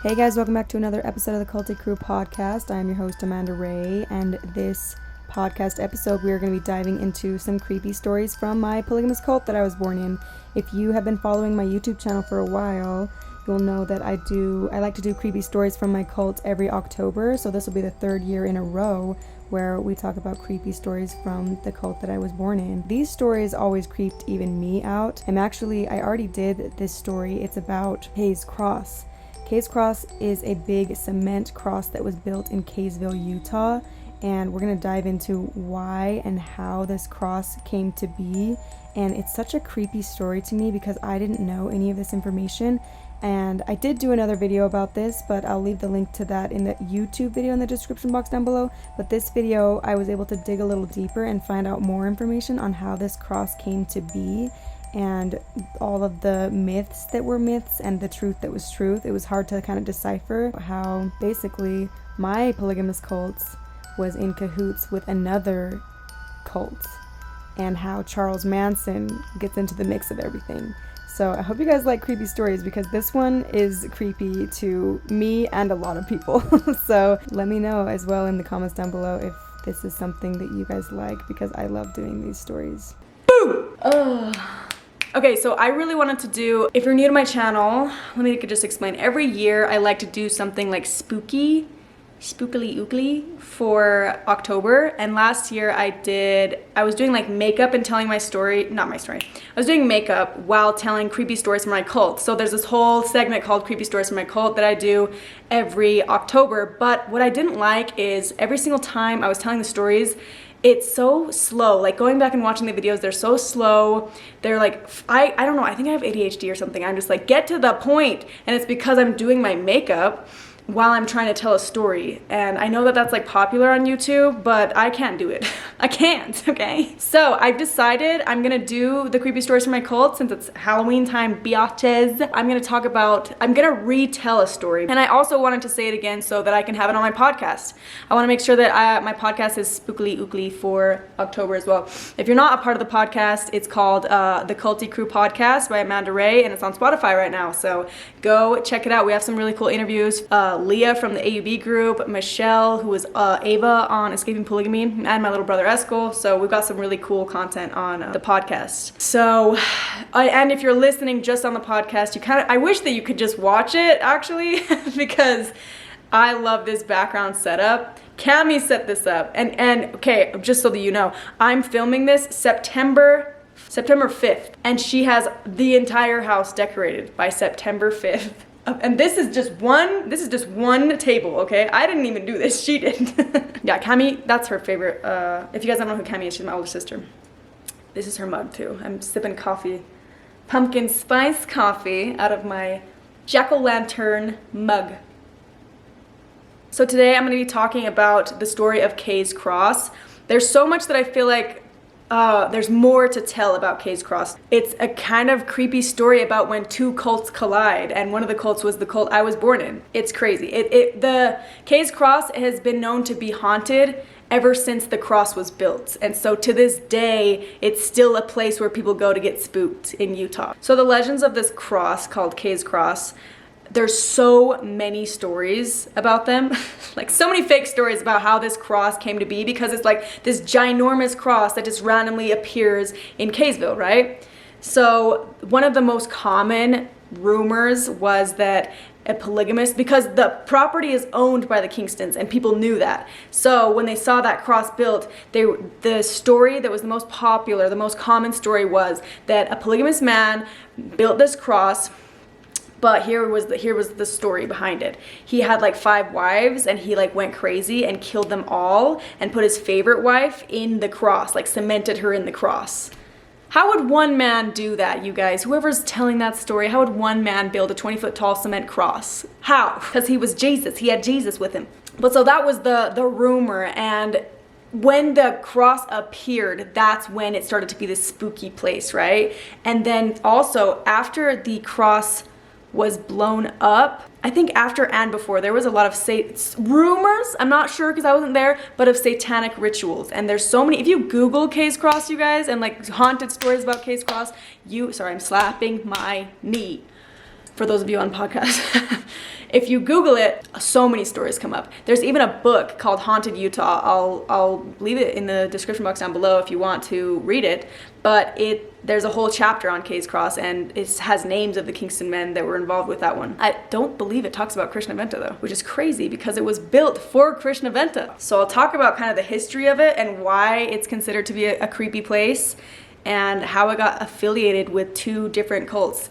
Hey guys, welcome back to another episode of the Culty Crew podcast. I am your host Amanda Ray, and this podcast episode we are going to be diving into some creepy stories from my polygamous cult that I was born in. If you have been following my YouTube channel for a while, you'll know that I like to do creepy stories from my cult every October, so this will be the third year in a row where we talk about creepy stories from the cult that I was born in. These stories always creeped even me out, and actually I already did this story. It's about Hayes Cross. Hayes Cross is a big cement cross that was built in Kaysville, Utah, and we're going to dive into why and how this cross came to be. And it's such a creepy story to me because I didn't know any of this information, and I did do another video about this, but I'll leave the link to that in the YouTube video in the description box down below. But this video, I was able to dig a little deeper and find out more information on how this cross came to be, and all of the myths that were myths and the truth that was truth. It was hard to kind of decipher how basically my polygamous cult was in cahoots with another cult, and how Charles Manson gets into the mix of everything. So I hope you guys like creepy stories, because this one is creepy to me and a lot of people. So let me know as well in the comments down below if this is something that you guys like, because I love doing these stories. Boo! Okay, so I really wanted to do, if you're new to my channel, let me just explain. Every year I like to do something like spookilyookily for October, and last year I was doing like makeup and telling my story, not my story, I was doing makeup while telling creepy stories from my cult. So there's this whole segment called Creepy Stories from My Cult that I do every October, but what I didn't like is every single time I was telling the stories, it's so slow. Like going back and watching the videos, they're so slow. They're like, I don't know, I think I have ADHD or something. I'm just like, get to the point. And it's because I'm doing my makeup while I'm trying to tell a story. And I know that that's like popular on YouTube, but I can't do it. I can't, okay? So I've decided I'm gonna do the creepy stories from my cult since it's Halloween time, biatches. I'm gonna retell a story. And I also wanted to say it again so that I can have it on my podcast. I wanna make sure that my podcast is spookilyookily for October as well. If you're not a part of the podcast, it's called the Culty Crew Podcast by Amanda Ray, and it's on Spotify right now. So go check it out. We have some really cool interviews. Leah from the AUB group, Michelle, who was Ava on Escaping Polygamy, and my little brother Eskel. So we've got some really cool content on the podcast. So, and if you're listening just on the podcast, I wish that you could just watch it actually, because I love this background setup. Cami set this up, and okay, just so that you know, I'm filming this September 5th, and she has the entire house decorated by September 5th. And this is just one table, okay? I didn't even do this, she did. Yeah, Cami, that's her favorite. If you guys don't know who Cami is, she's my older sister. This is her mug too. I'm sipping coffee, pumpkin spice coffee out of my jack-o'-lantern mug. So today I'm gonna be talking about the story of Hayes Cross. There's so much that I feel like there's more to tell about Hayes Cross. It's a kind of creepy story about when two cults collide, and one of the cults was the cult I was born in. It's crazy. The Hayes Cross has been known to be haunted ever since the cross was built, and so to this day it's still a place where people go to get spooked in Utah. So the legends of this cross called Hayes Cross, there's so many stories about them, like so many fake stories about how this cross came to be, because it's like this ginormous cross that just randomly appears in Kaysville, right? So one of the most common rumors was that a polygamous, because the property is owned by the Kingstons and people knew that. So when they saw that cross built, the story that was the most popular, the most common story was that a polygamous man built this cross. But here was the story behind it. He had like 5 wives, and he like went crazy and killed them all and put his favorite wife in the cross, like cemented her in the cross. How would one man do that, you guys? Whoever's telling that story, how would one man build a 20-foot tall cement cross? How? Because he was Jesus. He had Jesus with him. But so that was the rumor, and when the cross appeared, that's when it started to be this spooky place, right? And then also after the cross was blown up, I think after and before, there was a lot of rumors, I'm not sure because I wasn't there, but of satanic rituals. And there's so many. If you Google Hayes Cross, you guys, and like haunted stories about Hayes Cross, sorry, I'm slapping my knee. for those of you on podcast. If you Google it, so many stories come up. There's even a book called Haunted Utah. I'll leave it in the description box down below if you want to read it. But there's a whole chapter on K's Cross, and it has names of the Kingston men that were involved with that one. I don't believe it talks about Krishna Venta though, which is crazy because it was built for Krishna Venta. So I'll talk about kind of the history of it and why it's considered to be a creepy place and how it got affiliated with 2 different cults.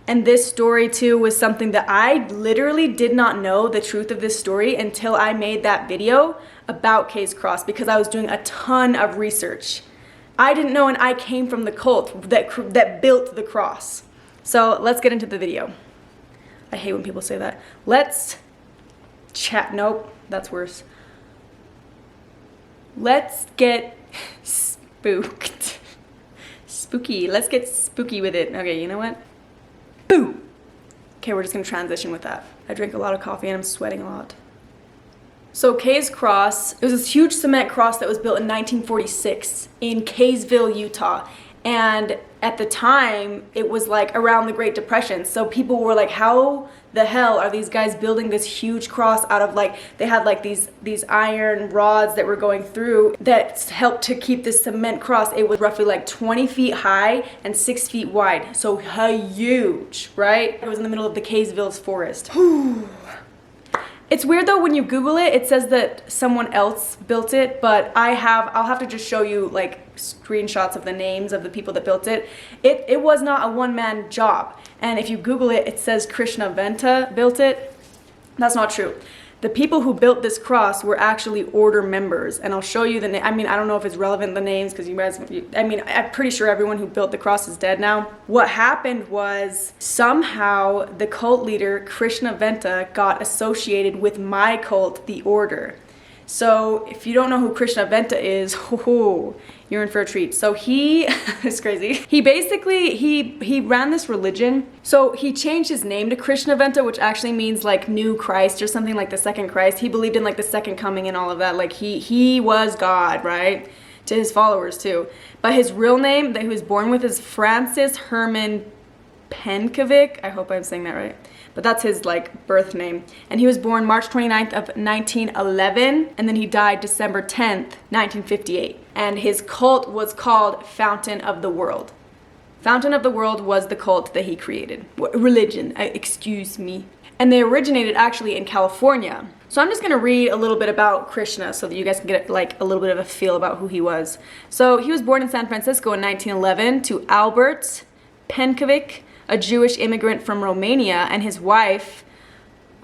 And this story too was something that I literally did not know the truth of this story until I made that video about K's Cross, because I was doing a ton of research. I didn't know, and I came from the cult that built the cross. So let's get into the video. I hate when people say that. Let's chat. Nope, that's worse. Let's get spooked. Spooky. Let's get spooky with it. Okay, you know what? Boo! Okay, we're just gonna transition with that. I drink a lot of coffee and I'm sweating a lot. So K's Cross, it was this huge cement cross that was built in 1946 in Kaysville, Utah. And at the time, it was like around the Great Depression. So people were like, how the hell are these guys building this huge cross out of like, they had like these iron rods that were going through that helped to keep this cement cross. It was roughly like 20 feet high and 6 feet wide. So huge, right? It was in the middle of the Kaysville's forest. It's weird though, when you Google it, it says that someone else built it, but I'll have to just show you like screenshots of the names of the people that built it. It was not a one-man job. And if you Google it, it says Krishna Venta built it. That's not true. The people who built this cross were actually order members, and I'll show you the name. I mean, I don't know if it's relevant, the names, because I'm pretty sure everyone who built the cross is dead now. What happened was somehow the cult leader, Krishna Venta, got associated with my cult, the Order. So if you don't know who Krishna Venta is, you're in for a treat. So he, it's crazy. He basically, he ran this religion. So he changed his name to Krishna Venta, which actually means like new Christ or something, like the second Christ. He believed in like the second coming and all of that. Like he was God, right? To his followers too. But his real name that he was born with is Francis Herman Penkovic. I hope I'm saying that right. But that's his like birth name. And he was born March 29th of 1911, and then he died December 10th, 1958. And his cult was called Fountain of the World. Fountain of the World was the cult that he created. Religion, excuse me. And they originated actually in California. So I'm just gonna read a little bit about Krishna so that you guys can get like a little bit of a feel about who he was. So he was born in San Francisco in 1911 to Albert Penkovic, a Jewish immigrant from Romania, and his wife,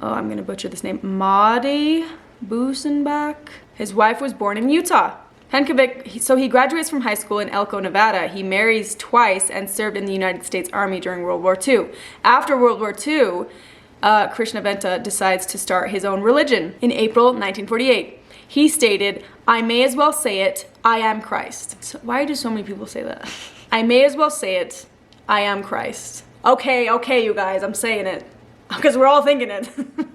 oh, I'm gonna butcher this name, Madi Busenbach. His wife was born in Utah. Penkovic, so he graduates from high school in Elko, Nevada. He marries twice and served in the United States Army during World War II. After World War II, Krishna Venta decides to start his own religion in April 1948. He stated, "I may as well say it, I am Christ." So why do so many people say that? I may as well say it, I am Christ. Okay, you guys, I'm saying it. Because we're all thinking it.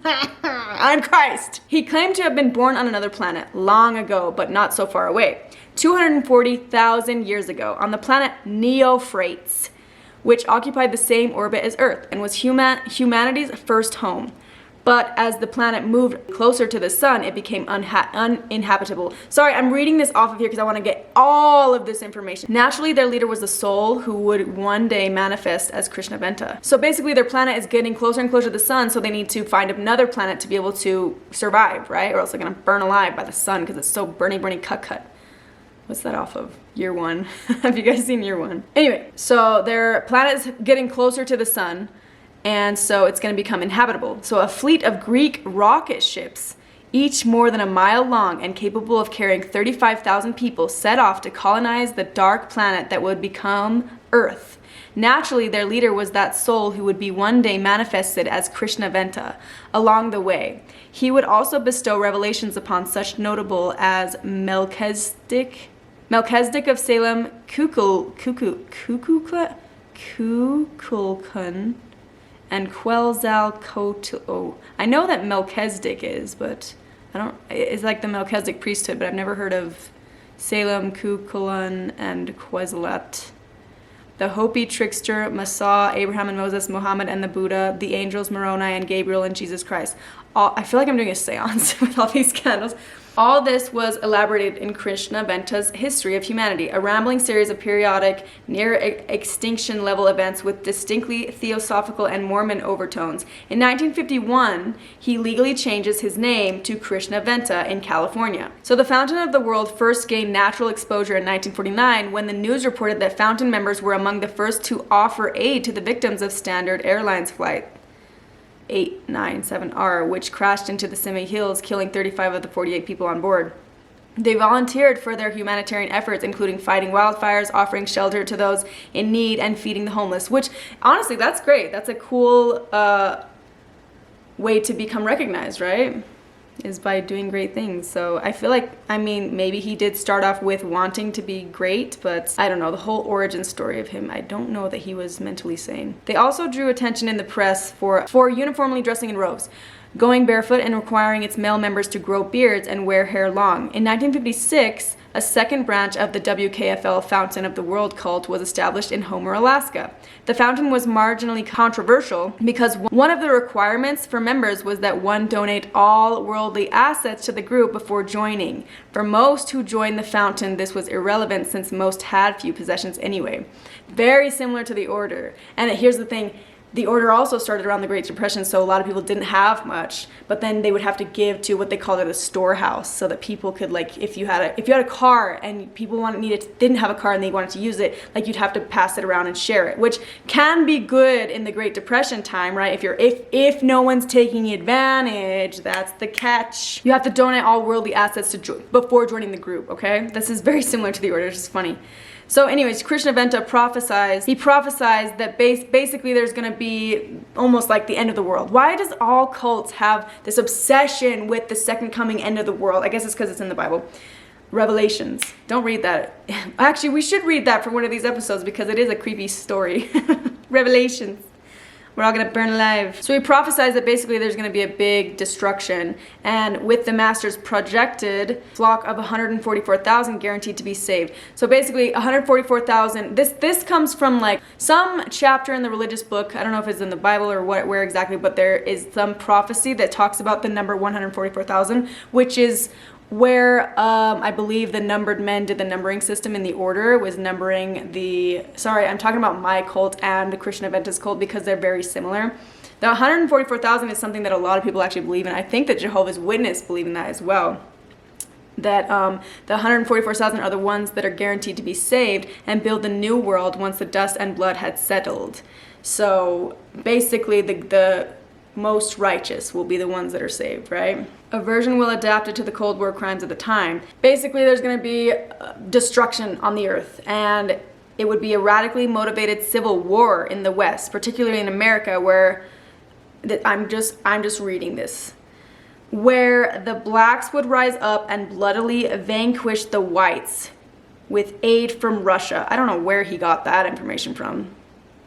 I'm Christ. He claimed to have been born on another planet long ago, but not so far away. 240,000 years ago, on the planet Neophrates, which occupied the same orbit as Earth and was humanity's first home. But as the planet moved closer to the sun, it became uninhabitable. Sorry, I'm reading this off of here because I want to get all of this information. Naturally, their leader was a soul who would one day manifest as Krishna Venta. So basically, their planet is getting closer and closer to the sun, so they need to find another planet to be able to survive, right? Or else they're going to burn alive by the sun because it's so burny, cut. What's that off of? Year One. Have you guys seen Year One? Anyway, so their planet is getting closer to the sun, and so it's going to become inhabitable. So a fleet of Greek rocket ships, each more than a mile long and capable of carrying 35,000 people, set off to colonize the dark planet that would become Earth. Naturally, their leader was that soul who would be one day manifested as Krishna Venta. Along the way, he would also bestow revelations upon such notable as Melchizedek of Salem, Kukulkan, and Quetzalcoatl. I know that Melchizedek is, but I don't. It's like the Melchizedek priesthood, but I've never heard of Salem, Kukulkan, and Quetzalcoatl. the Hopi, trickster, Messiah, Abraham and Moses, Muhammad and the Buddha, the angels, Moroni and Gabriel, and Jesus Christ. I feel like I'm doing a seance with all these candles. All this was elaborated in Krishna Venta's History of Humanity, a rambling series of periodic, near-extinction level events with distinctly theosophical and Mormon overtones. In 1951, he legally changes his name to Krishna Venta in California. So the Fountain of the World first gained natural exposure in 1949 when the news reported that Fountain members were among the first to offer aid to the victims of Standard Airlines flight 897R, which crashed into the Simi Hills, killing 35 of the 48 people on board. They volunteered for their humanitarian efforts, including fighting wildfires, offering shelter to those in need, and feeding the homeless, which, honestly, that's great. That's a cool way to become recognized, right? Is by doing great things. So I feel like, I mean, maybe he did start off with wanting to be great, but I don't know, the whole origin story of him, I don't know that he was mentally sane. They also drew attention in the press for uniformly dressing in robes, going barefoot, and requiring its male members to grow beards and wear hair long. In 1956, a second branch of the WKFL Fountain of the World cult was established in Homer, Alaska. The fountain was marginally controversial because one of the requirements for members was that one donate all worldly assets to the group before joining. For most who joined the fountain, this was irrelevant since most had few possessions anyway. Very similar to the order. And here's the thing, the order also started around the Great Depression, so a lot of people didn't have much, but then they would have to give to what they called it a storehouse, so that people could, like, if you had a car and people didn't have a car and they wanted to use it, like, you'd have to pass it around and share it, which can be good in the Great Depression time, right? If no one's taking advantage, that's the catch. You have to donate all worldly assets before joining the group, okay? This is very similar to the order, it's just funny. So anyways, Krishna Venta prophesies that basically there's going to be almost like the end of the world. Why does all cults have this obsession with the second coming end of the world? I guess it's because it's in the Bible. Revelations. Don't read that. Actually, we should read that for one of these episodes because it is a creepy story. Revelations. We're all going to burn alive. So he prophesies that basically there's going to be a big destruction, and with the master's projected flock of 144,000 guaranteed to be saved. So basically 144,000, this comes from like some chapter in the religious book. I don't know if it's in the Bible or where exactly, but there is some prophecy that talks about the number 144,000, which is where I believe the numbered men did the numbering system in the order, was numbering sorry, I'm talking about my cult and the Krishna Venta's cult because they're very similar. The 144,000 is something that a lot of people actually believe in. I think that Jehovah's Witnesses believe in that as well. That the 144,000 are the ones that are guaranteed to be saved and build the new world once the dust and blood had settled. So basically the most righteous will be the ones that are saved, right? A version will adapt it to the Cold War crimes of the time. Basically, there's going to be destruction on the earth, and it would be a radically motivated civil war in the West, particularly in America, where I'm just reading this, where the blacks would rise up and bloodily vanquish the whites with aid from Russia. I don't know where he got that information from.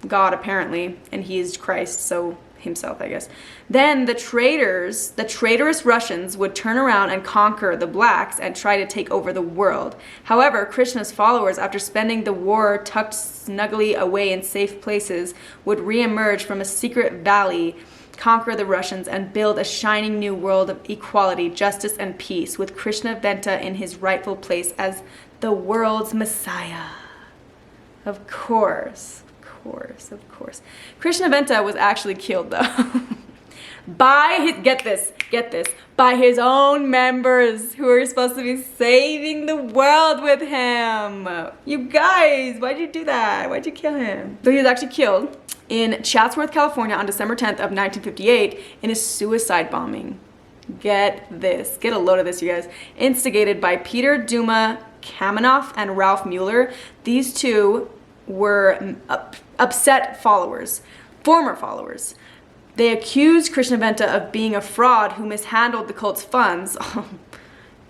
God, apparently, and he is Christ, so himself, I guess. Then the traitorous Russians would turn around and conquer the blacks and try to take over the world. However, Krishna's followers, after spending the war tucked snugly away in safe places, would re-emerge from a secret valley, conquer the Russians, and build a shining new world of equality, justice, and peace, with Krishna Venta in his rightful place as the world's Messiah. Of course. Of course. Krishna Venta was actually killed though. Get this, by his own members who are supposed to be saving the world with him. You guys, why'd you do that? Why'd you kill him? So he was actually killed in Chatsworth, California on December 10th of 1958 in a suicide bombing. Get this, get a load of this, you guys. Instigated by Peter Duma Kamenoff and Ralph Mueller. These two were upset followers, former followers. They accused Krishna Venta of being a fraud who mishandled the cult's funds,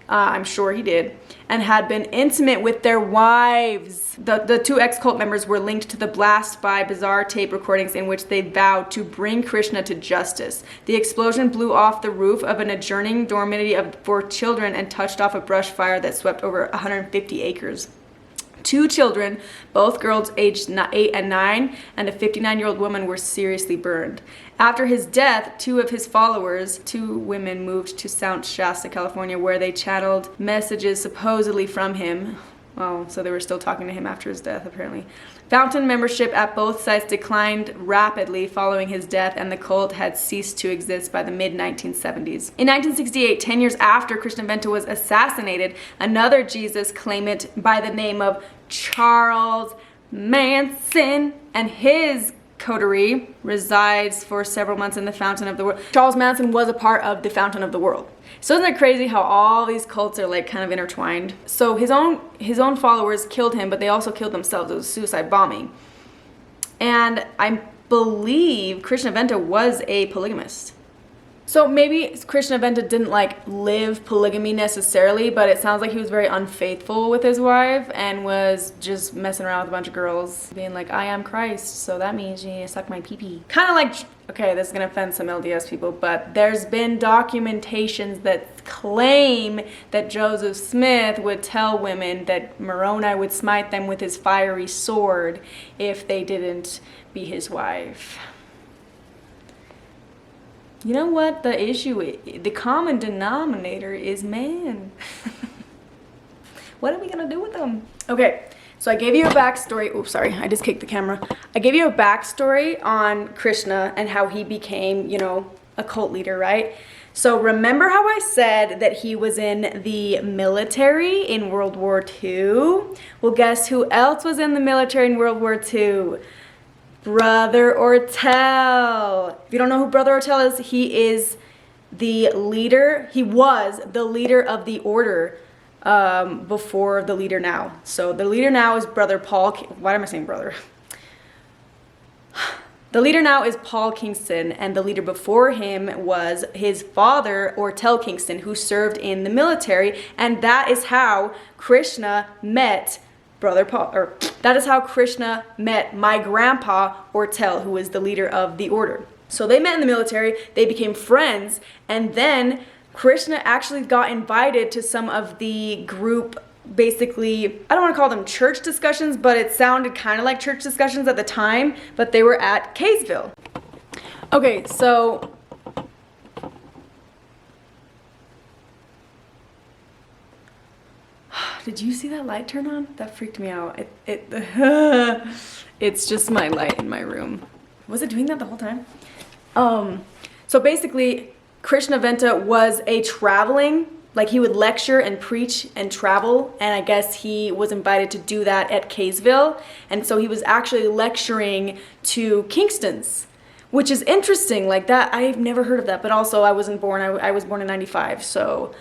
I'm sure he did, and had been intimate with their wives. The two ex-cult members were linked to the blast by bizarre tape recordings in which they vowed to bring Krishna to justice. The explosion blew off the roof of an adjoining dormitory for children and touched off a brush fire that swept over 150 acres. 2 children, both girls aged 8 and 9, and a 59-year-old woman were seriously burned. After his death, 2 of his followers, 2 women, moved to South Shasta, California, where they channeled messages supposedly from him. Oh, so they were still talking to him after his death, apparently. Fountain membership at both sites declined rapidly following his death, and the cult had ceased to exist by the mid-1970s. In 1968, 10 years after Krishna Venta was assassinated, another Jesus claimant by the name of Charles Manson and his coterie resides for several months in the Fountain of the World. Charles Manson was a part of the Fountain of the World. So isn't it crazy how all these cults are like kind of intertwined? So his own followers killed him, but they also killed themselves. It was suicide bombing. And I believe Krishna Venta was a polygamist. So maybe Krishna Venta didn't like live polygamy necessarily, but it sounds like he was very unfaithful with his wife and was just messing around with a bunch of girls, being like, I am Christ, so that means you need to suck my pee-pee. Kind of like, okay, this is gonna offend some LDS people, but there's been documentations that claim that Joseph Smith would tell women that Moroni would smite them with his fiery sword if they didn't be his wife. You know what the issue is? The common denominator is man. What are we gonna do with them? Okay, so I gave you a backstory. Oops, sorry, I just kicked the camera. I gave you a backstory on Krishna and how he became, you know, a cult leader, right? So remember how I said that he was in the military in World War II? Well, guess who else was in the military in World War II? Brother Ortell. If you don't know who Brother Ortell is, he is the leader. He was the leader of the order before the leader now. So the leader now is Brother Paul. Why am I saying brother? The leader now is Paul Kingston, and the leader before him was his father, Ortell Kingston, who served in the military, and that is how Krishna met Brother Paul, or that is how Krishna met my grandpa, Ortell, who was the leader of the order. So they met in the military, they became friends, and then Krishna actually got invited to some of the group, basically, I don't want to call them church discussions, but it sounded kind of like church discussions at the time, but they were at Kaysville. Okay, so did you see that light turn on? That freaked me out. It's just my light in my room. Was it doing that the whole time? So basically, Krishna Venta was a traveling, like he would lecture and preach and travel, and I guess he was invited to do that at Kaysville, and so he was actually lecturing to Kingstons, which is interesting, like that. I've never heard of that, but also I wasn't born, I was born in 95, so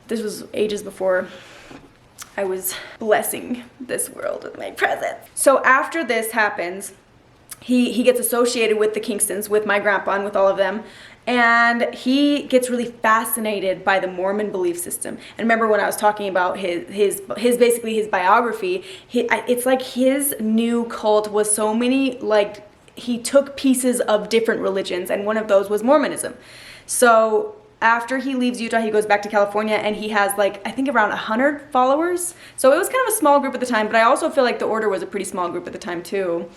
this was ages before I was blessing this world with my presence. So after this happens, he gets associated with the Kingstons, with my grandpa and with all of them, and he gets really fascinated by the Mormon belief system. And remember when I was talking about his basically his biography, it's like his new cult was so many, like he took pieces of different religions, and one of those was Mormonism. So after he leaves Utah, he goes back to California, and he has like, I think around 100 followers. So it was kind of a small group at the time, but I also feel like the order was a pretty small group at the time too.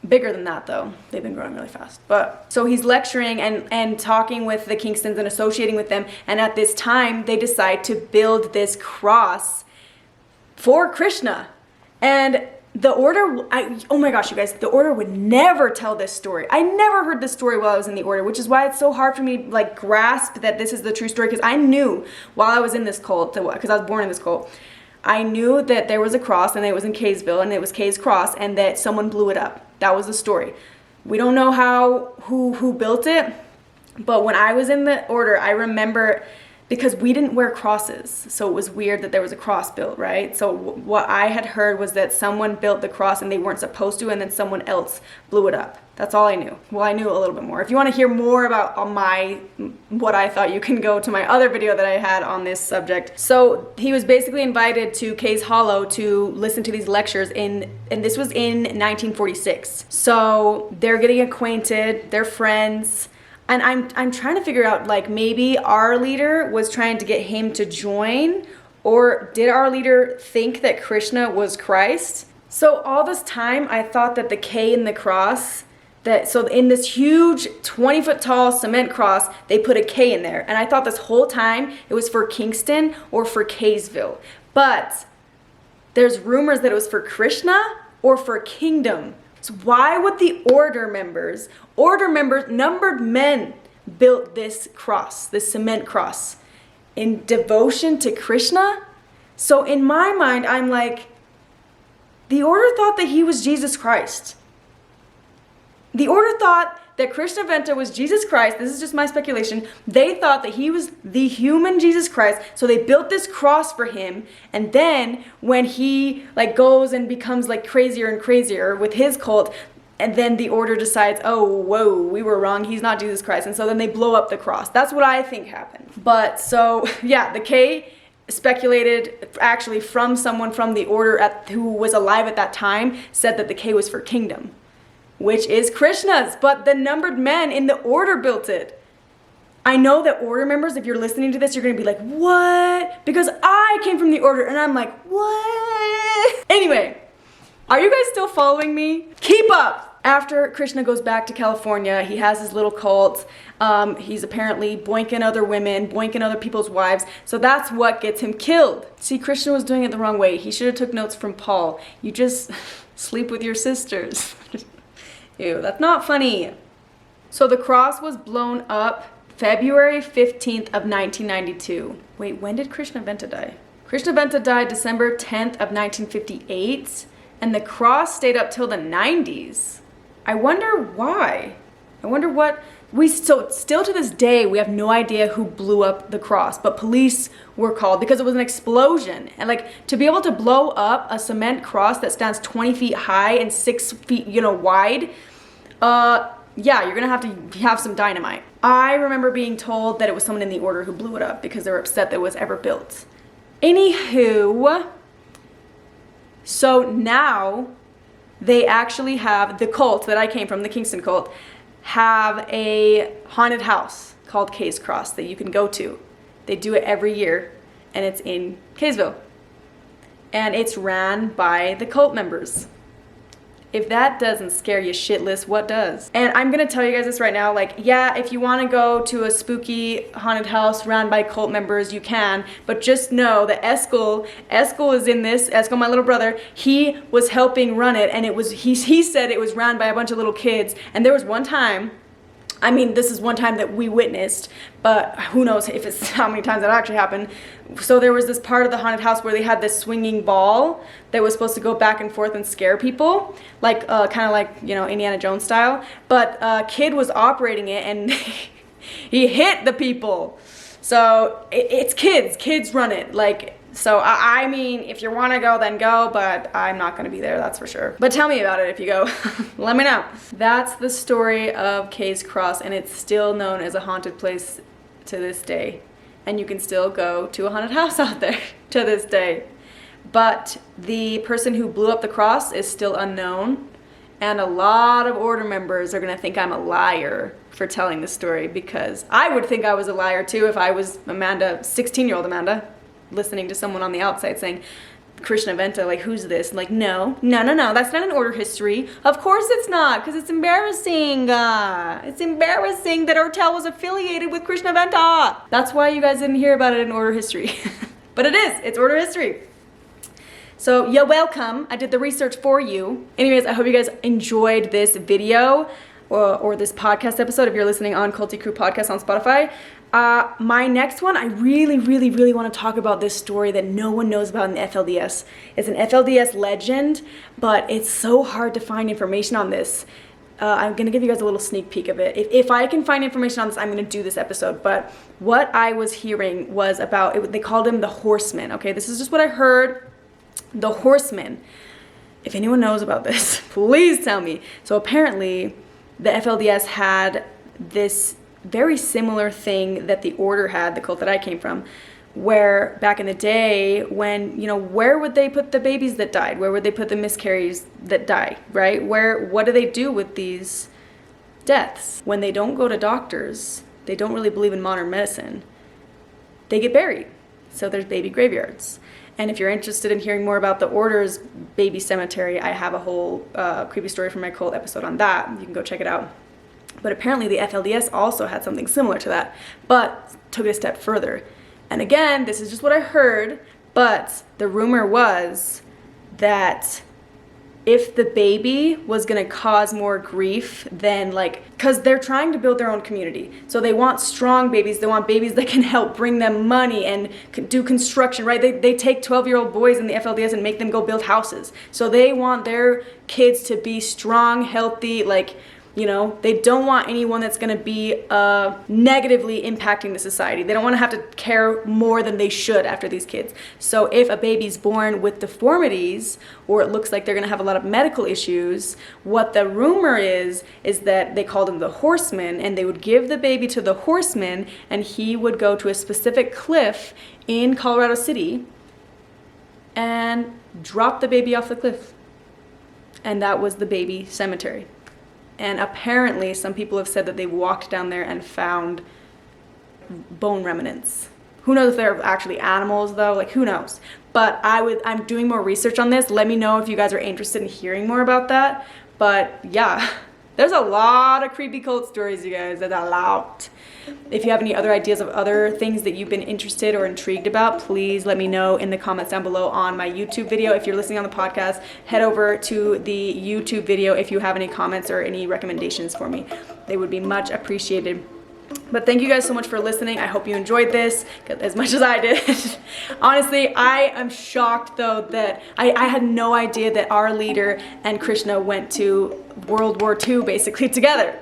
Bigger than that though. They've been growing really fast. But so he's lecturing and talking with the Kingstons and associating with them. And at this time, they decide to build this cross for Krishna. And the order, oh my gosh, you guys, the order would never tell this story. I never heard this story while I was in the order, which is why it's so hard for me to like grasp that this is the true story, because I knew while I was in this cult, because I was born in this cult, I knew that there was a cross and it was in Kaysville and it was Kay's cross and that someone blew it up. That was the story. We don't know who built it, but when I was in the order, I remember, because we didn't wear crosses, so it was weird that there was a cross built, right? So what I had heard was that someone built the cross and they weren't supposed to, and then someone else blew it up. That's all I knew. Well, I knew a little bit more. If you want to hear more about what I thought, you can go to my other video that I had on this subject. So he was basically invited to Kay's Hollow to listen to these lectures and this was in 1946. So they're getting acquainted, they're friends. And I'm trying to figure out, like, maybe our leader was trying to get him to join, or did our leader think that Krishna was Christ? So all this time, I thought that the K in the cross, so in this huge 20-foot tall cement cross, they put a K in there. And I thought this whole time it was for Kingston or for Kaysville. But there's rumors that it was for Krishna or for Kingdom. So why would the order members, numbered men, built this cross, this cement cross, in devotion to Krishna? So in my mind, I'm like, the order thought that he was Jesus Christ. The order thought that Krishna Venta was Jesus Christ. This is just my speculation. They thought that he was the human Jesus Christ. So they built this cross for him. And then when he like goes and becomes like crazier and crazier with his cult, and then the order decides, oh, whoa, we were wrong. He's not Jesus Christ. And so then they blow up the cross. That's what I think happened. But so, yeah, the K speculated actually from someone from the order who was alive at that time said that the K was for Kingdom, which is Krishna's, but the numbered men in the order built it. I know that order members, if you're listening to this, you're gonna be like, what? Because I came from the order, and I'm like, what? Anyway, are you guys still following me? Keep up! After Krishna goes back to California, he has his little cult. He's apparently boinking other women, boinking other people's wives. So that's what gets him killed. See, Krishna was doing it the wrong way. He should have took notes from Paul. You just sleep with your sisters. Ew, that's not funny. So the cross was blown up February 15th of 1992. Wait, when did Krishna Venta die? Krishna Venta died December 10th of 1958, and the cross stayed up till the 90s. I wonder why. I wonder what, still to this day, we have no idea who blew up the cross, but police were called because it was an explosion. And like, to be able to blow up a cement cross that stands 20 feet high and 6 feet, wide, yeah, you're gonna have to have some dynamite. I remember being told that it was someone in the order who blew it up because they were upset that it was ever built. Anywho, so now they actually have, the cult that I came from, the Kingston cult, have a haunted house called K's Cross that you can go to. They do it every year, and it's in Kaysville. And it's ran by the cult members. If that doesn't scare you shitless, what does? And I'm gonna tell you guys this right now, like, yeah, if you wanna go to a spooky haunted house run by cult members, you can, but just know that Eskel is in this, Eskel, my little brother, he was helping run it, and he said it was ran by a bunch of little kids, and there was one time, I mean, this is one time that we witnessed, but who knows if it's how many times that actually happened. So there was this part of the haunted house where they had this swinging ball that was supposed to go back and forth and scare people, like kind of like, Indiana Jones style. But a kid was operating it, and he hit the people. So it's kids run it, like. So, I mean, if you want to go, then go, but I'm not going to be there, that's for sure. But tell me about it if you go. Let me know. That's the story of K's Cross, and it's still known as a haunted place to this day. And you can still go to a haunted house out there to this day. But the person who blew up the cross is still unknown, and a lot of order members are going to think I'm a liar for telling the story, because I would think I was a liar too if I was Amanda, 16-year-old Amanda, listening to someone on the outside saying, Krishna Venta, like, who's this? Like, no, that's not an order history. Of course it's not, because it's embarrassing. It's embarrassing that Ortell was affiliated with Krishna Venta. That's why you guys didn't hear about it in order history. But it's order history. So you're welcome. I did the research for you. Anyways, I hope you guys enjoyed this video or this podcast episode if you're listening on Culty Crew Podcast on Spotify. My next one, I really want to talk about this story that no one knows about in the FLDS. It's an FLDS legend, but it's so hard to find information on this. I'm going to give you guys a little sneak peek of it. If I can find information on this, I'm going to do this episode. But what I was hearing was about, they called him the Horseman. Okay, this is just what I heard. The Horseman. If anyone knows about this, please tell me. So apparently, the FLDS had this very similar thing that the order had, the cult that I came from, where back in the day when, where would they put the babies that died? Where would they put the miscarriages that die, right? What do they do with these deaths? When they don't go to doctors, they don't really believe in modern medicine, they get buried. So there's baby graveyards. And if you're interested in hearing more about the Order's baby cemetery, I have a whole creepy story from my cult episode on that. You can go check it out. But apparently the FLDS also had something similar to that, but took it a step further. And again, this is just what I heard, but the rumor was that if the baby was gonna cause more grief than because they're trying to build their own community. So they want strong babies, they want babies that can help bring them money and do construction, right? They take 12-year-old boys in the FLDS and make them go build houses. So they want their kids to be strong, healthy, they don't want anyone that's going to be negatively impacting the society. They don't want to have to care more than they should after these kids. So if a baby's born with deformities, or it looks like they're going to have a lot of medical issues, what the rumor is that they called him the horseman, and they would give the baby to the horseman, and he would go to a specific cliff in Colorado City and drop the baby off the cliff. And that was the baby cemetery. And apparently some people have said that they walked down there and found bone remnants. Who knows if they're actually animals though? Who knows? But I'm doing more research on this. Let me know if you guys are interested in hearing more about that. But yeah, there's a lot of creepy cult stories, you guys. There's a lot. If you have any other ideas of other things that you've been interested or intrigued about, please let me know in the comments down below on my YouTube video. If you're listening on the podcast, head over to the YouTube video if you have any comments or any recommendations for me. They would be much appreciated. But thank you guys so much for listening. I hope you enjoyed this as much as I did. Honestly, I am shocked though that I had no idea that our leader and Krishna went to World War II basically together.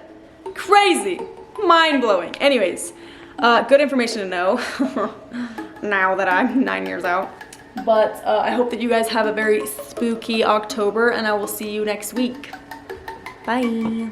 Crazy. Mind-blowing. Anyways, good information to know now that I'm 9 years out. But I hope that you guys have a very spooky October, and I will see you next week. Bye.